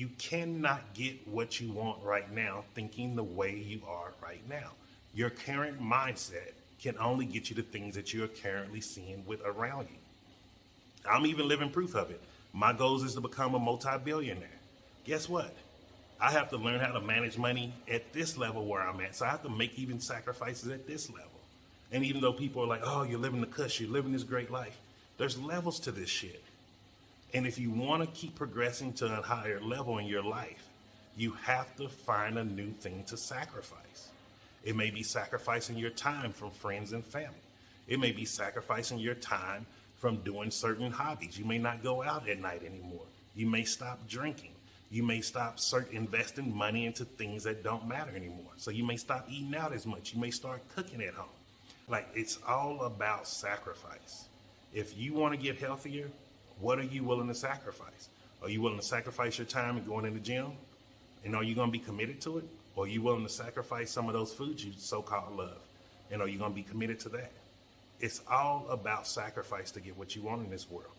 You cannot get what you want right now thinking the way you are right now. Your current mindset can only get you the things that you're currently seeing with around you. I'm even living proof of it. My goals is to become a multi-billionaire. Guess what? I have to learn how to manage money at this level where I'm at. So I have to make even sacrifices at this level. And even though people are like, oh, you're living the cuss, you're living this great life, there's levels to this shit. And if you want to keep progressing to a higher level in your life, you have to find a new thing to sacrifice. It may be sacrificing your time from friends and family. It may be sacrificing your time from doing certain hobbies. You may not go out at night anymore. You may stop drinking. You may stop investing money into things that don't matter anymore. So you may stop eating out as much. You may start cooking at home. Like, it's all about sacrifice. If you want to get healthier, what are you willing to sacrifice? Are you willing to sacrifice your time and going in the gym? And are you going to be committed to it? Or are you willing to sacrifice some of those foods you so-called love? And are you going to be committed to that? It's all about sacrifice to get what you want in this world.